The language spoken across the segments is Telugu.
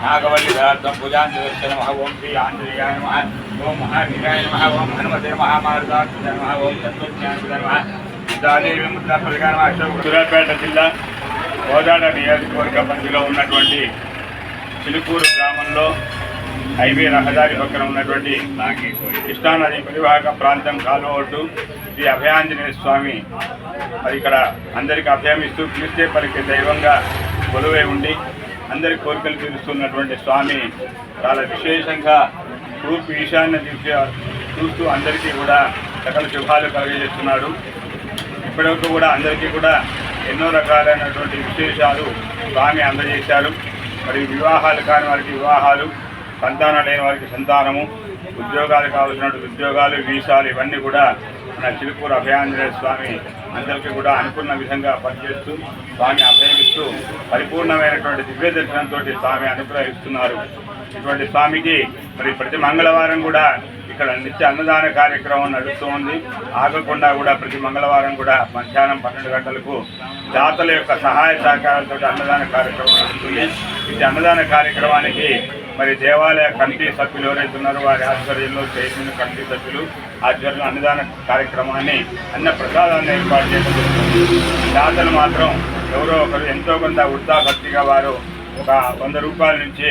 नागवल्लिदार्थं पूजांतदर्शनमः ओं श्री आञ्जनेयाय नमः ओं महावीराय नमः ओं हनुमते महामार्गाय नमः ओं तत्त्वज्ञानाय नमः दादेवी मुद्राप्रतिकार సూర్యాపేట జిల్లా కోదాడ నియోజకవర్గ పరిధిలో ఉన్నటువంటి చిలుకూరు గ్రామంలో హైవే రహదారి పక్కన ఉన్నటువంటి కృష్ణానది పరివాహక ప్రాంతం కాలువొడ్డు శ్రీ అభయాంజనేయ స్వామి మరి ఇక్కడ అందరికీ అభయమిస్తూ పిలిస్తే పలికే దైవంగా కొలువై ఉండి అందరి కోరికలు తీరుస్తున్నటువంటి స్వామి చాలా విశేషంగా తూర్పు ఈశాన్య దిశ చూస్తూ అందరికీ కూడా సకల శుభాలు కలుగజేస్తున్నాడు. ఇప్పటివరకు కూడా అందరికీ కూడా ఎన్నో రకాలైనటువంటి విశేషాలు స్వామి అందజేశారు. మరి వివాహాలు కాని వారికి వివాహాలు, సంతానం లేని వారికి సంతానము, ఉద్యోగాలు కావాల్సినటువంటి ఉద్యోగాలు, వీసాలు ఇవన్నీ కూడా మన చిలుకూరు అభయాంజనేయ స్వామి అందరికీ కూడా అనుకున్న విధంగా పనిచేస్తూ స్వామి అభయమిస్తూ పరిపూర్ణమైనటువంటి దివ్య దర్శనంతో స్వామి అనుగ్రహిస్తున్నారు. ఇటువంటి స్వామికి మరి ప్రతి మంగళవారం కూడా ఇక్కడ నిత్య అన్నదాన కార్యక్రమం నడుస్తూ ఉంది. ఆగకుండా కూడా ప్రతి మంగళవారం కూడా మధ్యాహ్నం 12 గంటలకు దాతల యొక్క సహాయ సహకారాలతో అన్నదాన కార్యక్రమం నడుస్తుంది. ఈ అన్నదాన కార్యక్రమానికి మరి దేవాలయ కమిటీ సభ్యులు ఎవరైతే ఉన్నారో వారి ఆధ్వర్యంలో చైర్మన్ కమిటీ సభ్యులు ఆధ్వర్యంలో అన్నదాన కార్యక్రమాన్ని అన్న ప్రసాదాన్ని ఏర్పాటు చేయడం జరుగుతుంది. దాతలు మాత్రం ఎవరో ఒకరు ఎంతో కొంత వృద్ధాభక్తిగా వారు ఒక 100 రూపాయల నుంచి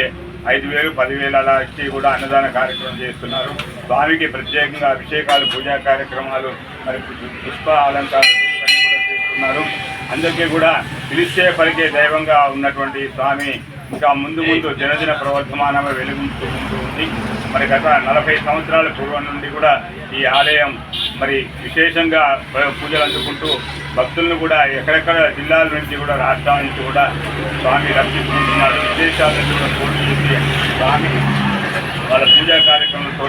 5,000, 10,000 అలా ఇచ్చి కూడా అన్నదాన కార్యక్రమం చేస్తున్నారు. స్వామికి ప్రత్యేకంగా అభిషేకాలు, పూజా కార్యక్రమాలు, మరి పుష్ప అలంకారాలు ఇవన్నీ కూడా చేస్తున్నారు. అందరికీ కూడా పిలిస్తే పలికే దైవంగా ఉన్నటువంటి స్వామి ఇంకా ముందు ముందు జనజన ప్రవర్ధమానమే వెలుగుతూ ఉంది. మరి గత 40 సంవత్సరాల పూర్వం నుండి కూడా ఈ ఆలయం మరి విశేషంగా పూజలు అందుకుంటూ భక్తులను కూడా ఎక్కడెక్కడ జిల్లాల నుంచి కూడా రాష్ట్రాల నుంచి కూడా స్వామి రక్షించుకుంటున్నారు. విదేశాల నుంచి కూడా పోటీ చేసి స్వామి వాళ్ళ పూజా కార్యక్రమంతో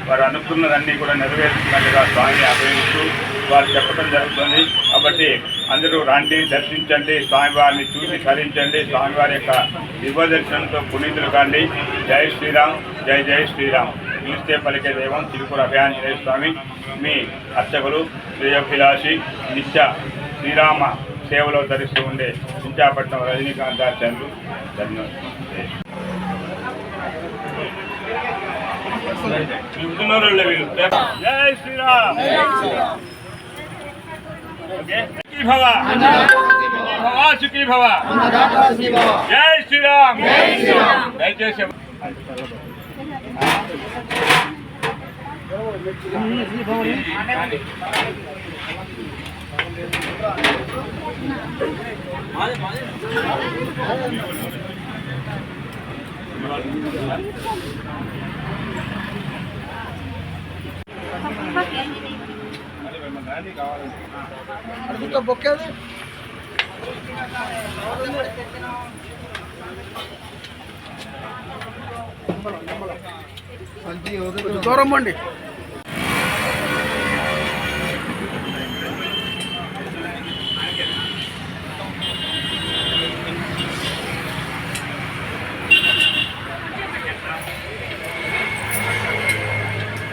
వారు అనుకున్నదన్నీ కూడా నెరవేరుతున్నట్టుగా స్వామి అభినందిస్తూ వారు చెప్పడం జరుగుతుంది. కాబట్టి అందరూ రండి, దర్శించండి, స్వామివారిని చూసి తరించండి. స్వామివారి యొక్క దివ్య దర్శనంతో పునీతులు కాండి. జై శ్రీరామ్, జై జై శ్రీరామ్. పిలిస్తే పలికే దైవం చిలుకూరు అభయాంజనేయ స్వామి. మీ అర్చకులు శ్రేయోభిలాషి నిత్య శ్రీరామ సేవలో ధరిస్తూ ఉండే చించాపట్నం రజనీకాంత్ ఆచార్యులు. ధన్యవాదాలు. జై శ్రీరామ్. సుఖీ భవ, సుఖీ భవ. జై శ్రీరామ్. దయచేసి దూరం అండి.